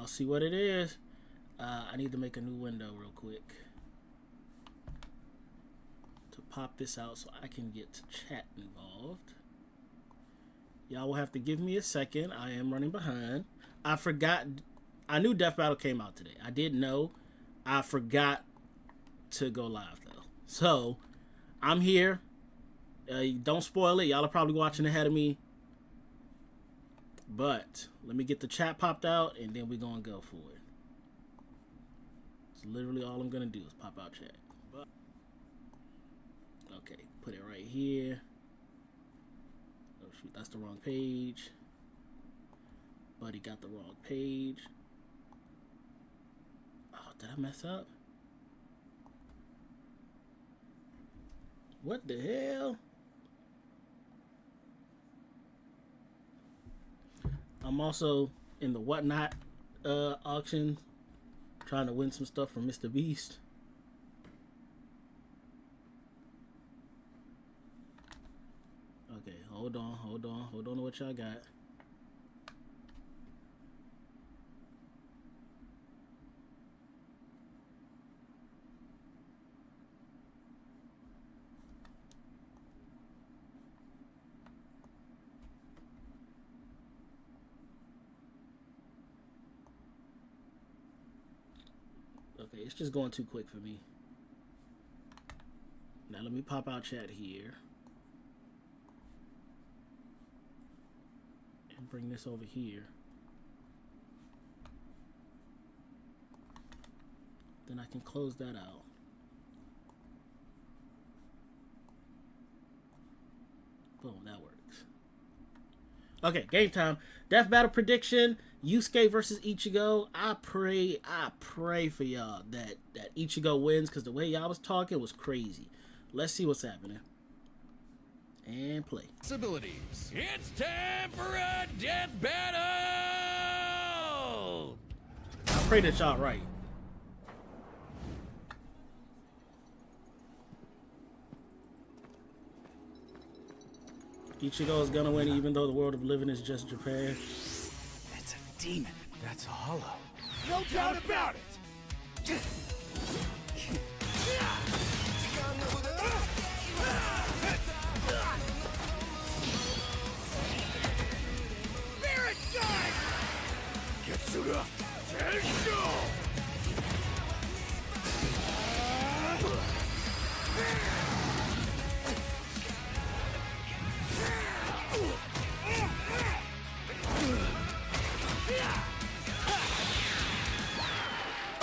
Y'all see what it is. I need to make a new window real quick to pop this out so I can get chat involved. Y'all will have to give me a second. I am running behind. I forgot. I knew Deathbattle came out today. I did know. I forgot to go live though. So I'm here. Don't spoil it. Y'all are probably watching ahead of me. But let me get the chat popped out and then we're going to go for it. It's literally all I'm going to do is pop out chat. Okay, put it right here. Oh shoot, that's the wrong page. Buddy got the wrong page. Oh, did I mess up? What the hell? I'm also in the Whatnot auction, trying to win some stuff from Mr. Beast. Okay, hold on to what y'all got. Okay, it's just going too quick for me. Now let me pop out chat here. And bring this over here. Then I can close that out. Boom, that works. Okay, game time. Deathbattle prediction. Yusuke versus Ichigo. I pray for y'all that Ichigo wins, because the way y'all was talking was crazy. Let's see what's happening. And play. Possibilities. It's time for a death battle! I pray that y'all right. Ichigo is gonna win even though the world of living is just Japan. That's a demon. That's hollow. No doubt about it! Spirit Guide! Getsuga Tensho!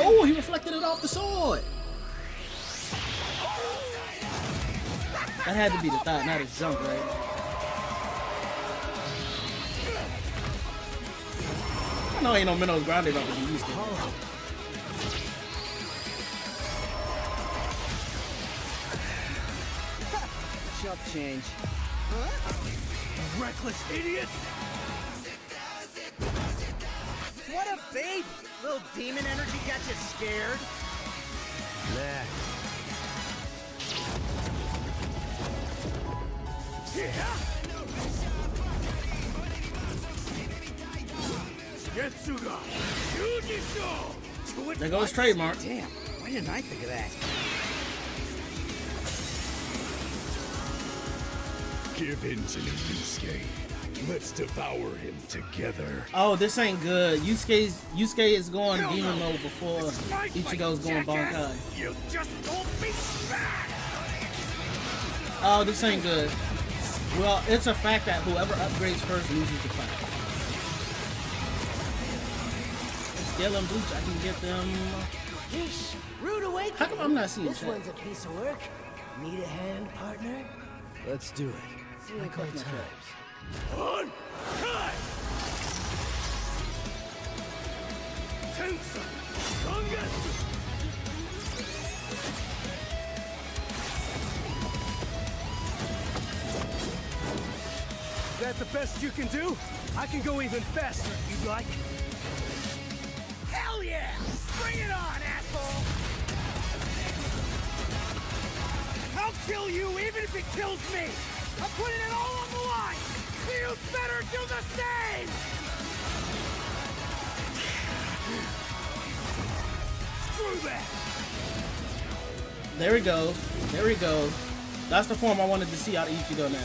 Oh, he reflected it off the sword. That had to be the thought, not his jump, right? I know ain't no minnows grounded up as he used to. Chump change. Reckless idiot! What a baby! Little demon energy got you scared? Nah. Getsuga! Yujisho! There goes trademark. Damn, why didn't I think of that? Give in to me, Yusuke. Let's devour him together. Oh, this ain't good. Yusuke is going demon mode before Ichigo's going Bankai. You just don't be back! Oh, this ain't good. Well, it's a fact that whoever upgrades first loses the fight. Scale and Bleach, I can get them. Yeesh, rude awakening. How come I'm not seeing This chat? one's a piece of work. Need a hand, partner? Let's do it. Like old times. On time! Tensa! Kongetsu! Is that the best you can do? I can go even faster if you'd like. Hell yeah! Bring it on, asshole! I'll kill you even if it kills me! I'm putting it all on the line! You better do the same! There we go. There we go. That's the form I wanted to see out of Ichigo now.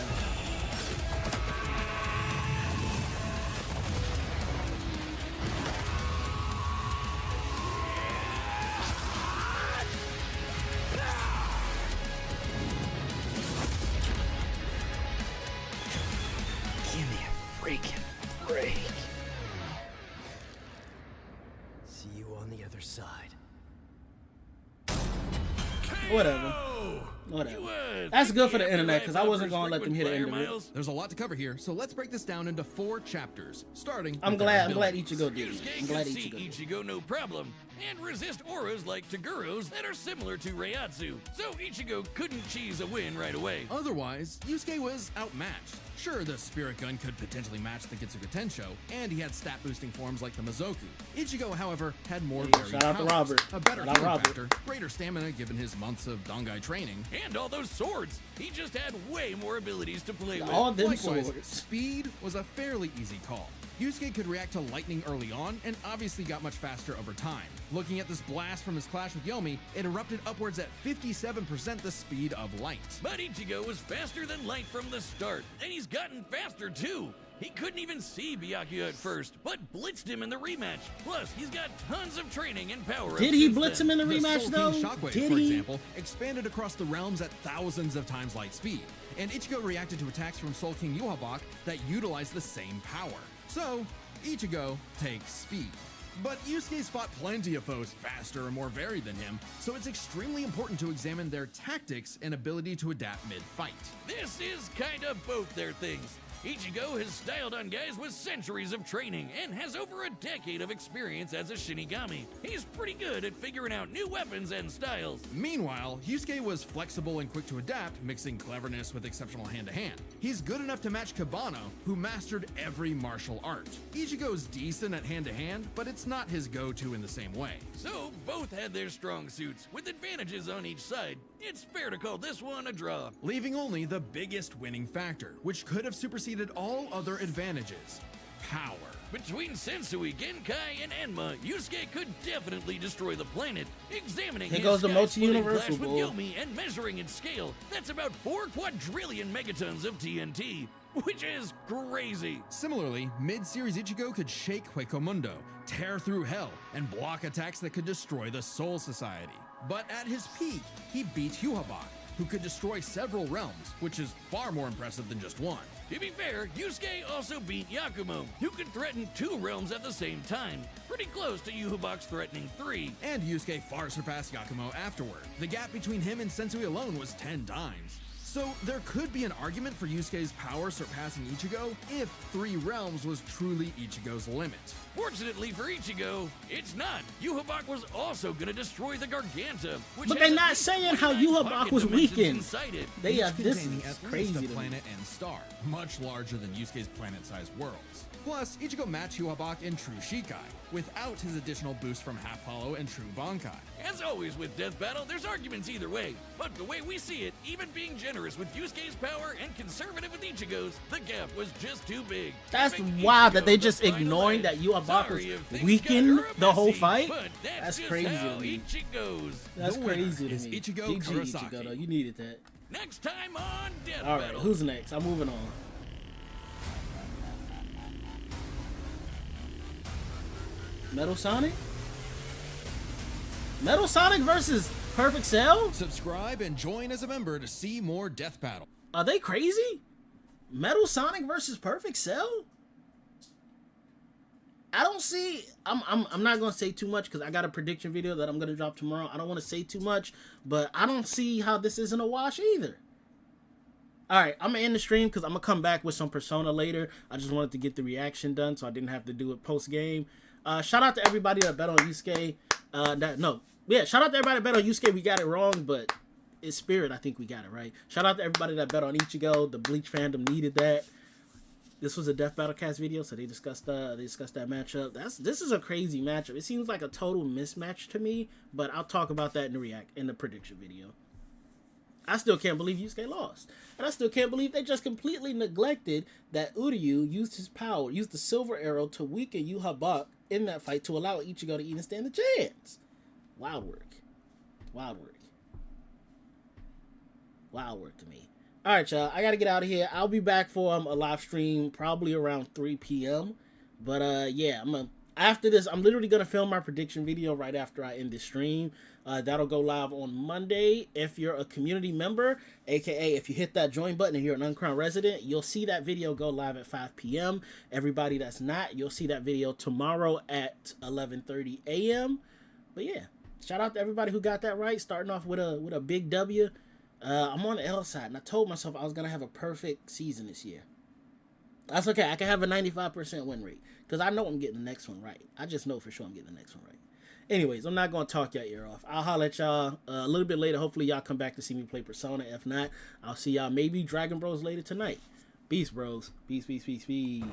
Give me a freaking break. See you on the other side. Whatever. That's good for the internet because I wasn't going to let them hit the end of it. There's a lot to cover here, so let's break this down into 4 chapters, starting I'm with glad their abilities. Ichigo did it. I'm glad see Ichigo did it. Ichigo no problem, and resist auras like Taguro's that are similar to Reiatsu, so Ichigo couldn't cheese a win right away. Otherwise, Yusuke was outmatched. Sure, the Spirit Gun could potentially match the Getsuga Tensho, and he had stat-boosting forms like the Mizoku. Ichigo, however, had more varied shout out to powers, Robert. a better Shout out healing Robert. factor, greater stamina given his months of Dongai training. And all those swords, he just had way more abilities to play with. All them Likewise, swords. speed was a fairly easy call. Yusuke could react to lightning early on, and obviously got much faster over time. Looking at this blast from his clash with Yomi, it erupted upwards at 57% the speed of light. But Ichigo was faster than light from the start, and he's gotten faster too. He couldn't even see Byakuya at first, but blitzed him in the rematch. Plus, he's got tons of training and power. Did he blitz him in the The rematch Soul though? King Shockwave, Did for he? example, expanded across the realms at thousands of times light speed, and Ichigo reacted to attacks from Soul King Yuhabak that utilized the same power. So, Ichigo takes speed. But Yusuke's fought plenty of foes faster and more varied than him, so it's extremely important to examine their tactics and ability to adapt mid-fight. This is kinda both their things. Ichigo has styled on guys with centuries of training and has over a decade of experience as a Shinigami. He's pretty good at figuring out new weapons and styles. Meanwhile, Yusuke was flexible and quick to adapt, mixing cleverness with exceptional hand-to-hand. He's good enough to match Kabano, who mastered every martial art. Ichigo's decent at hand-to-hand, but it's not his go-to in the same way. So, both had their strong suits, with advantages on each side. It's fair to call this one a draw. Leaving only the biggest winning factor, which could have superseded all other advantages: power. Between Sensui, Genkai, and Enma, Yusuke could definitely destroy the planet. Examining Here his goes the sky-splitting multi-universal clash with bull. Yomi and measuring its scale, that's about 4 quadrillion megatons of TNT, which is crazy. Similarly, mid-series Ichigo could shake Huecomundo, tear through hell, and block attacks that could destroy the Soul Society. But at his peak, he beat Yuhabak, who could destroy several realms, which is far more impressive than just one. To be fair, Yusuke also beat Yakumo, who could threaten 2 realms at the same time, pretty close to Yuhabak's threatening 3. And Yusuke far surpassed Yakumo afterward. The gap between him and Sensui alone was 10 times. So there could be an argument for Yusuke's power surpassing Ichigo if 3 realms was truly Ichigo's limit. Fortunately for Ichigo, it's not. Yuhabak was also going to destroy the Garganta, which But has they're at not least saying how 29 Yuhabak pocket was dimensions weakened. inside it. They are. Each This containing is at crazy least to a me. planet and star, much larger than Yusuke's planet-sized worlds. Plus, Ichigo matched Yuhabak in True Shikai, without his additional boost from Half Hollow and True Bankai. As always with Deathbattle, there's arguments either way. But the way we see it, even being generous with Yusuke's power and conservative with Ichigo's, the gap was just too big. That's Giving wild Ichigo that they the just final ignoring edge. that Yuhabak Sorry was if things weakened got the whole messy, fight. but That's just crazy how to me. Ichigo's. That's The winner crazy to is me. Ichigo GG Kurosaki. Ichigo, though. You needed that. Next time on Deathbattle. All right, who's next? I'm moving on. Metal Sonic? Metal Sonic versus Perfect Cell? Subscribe and join as a member to see more Deathbattle. Are they crazy? Metal Sonic versus Perfect Cell? I don't see. I'm not gonna say too much because I got a prediction video that I'm gonna drop tomorrow. I don't want to say too much, but I don't see how this isn't a wash either. All right, I'm gonna end the stream because I'm gonna come back with some Persona later. I just wanted to get the reaction done so I didn't have to do it post game. Shout out to everybody that bet on Yusuke. Shout out to everybody that bet on Yusuke. We got it wrong, but it's Spirit. I think we got it right. Shout out to everybody that bet on Ichigo. The Bleach fandom needed that. This was a Death Battle cast video, so they discussed that matchup. This is a crazy matchup. It seems like a total mismatch to me, but I'll talk about that in the prediction video. I still can't believe Yusuke lost. And I still can't believe they just completely neglected that Uryu used the silver arrow to weaken Yuhabak in that fight to allow Ichigo to even stand a chance. Wild work. Wild work. Wild work to me. All right, y'all. I got to get out of here. I'll be back for a live stream probably around 3 p.m. But, yeah, after this, I'm literally going to film my prediction video right after I end this stream. That'll go live on Monday. If you're a community member, aka if you hit that join button and you're an Uncrowned resident, you'll see that video go live at 5 p.m. Everybody that's not, you'll see that video tomorrow at 11:30 a.m. But yeah, shout out to everybody who got that right. Starting off with a big W. I'm on the L side, and I told myself I was gonna have a perfect season this year. That's okay. I can have a 95% win rate because I know I'm getting the next one right. I just know for sure I'm getting the next one right. Anyways, I'm not going to talk your ear off. I'll holler at y'all a little bit later. Hopefully, y'all come back to see me play Persona. If not, I'll see y'all maybe Dragon Bros later tonight. Peace, bros. Peace, peace, peace, peace.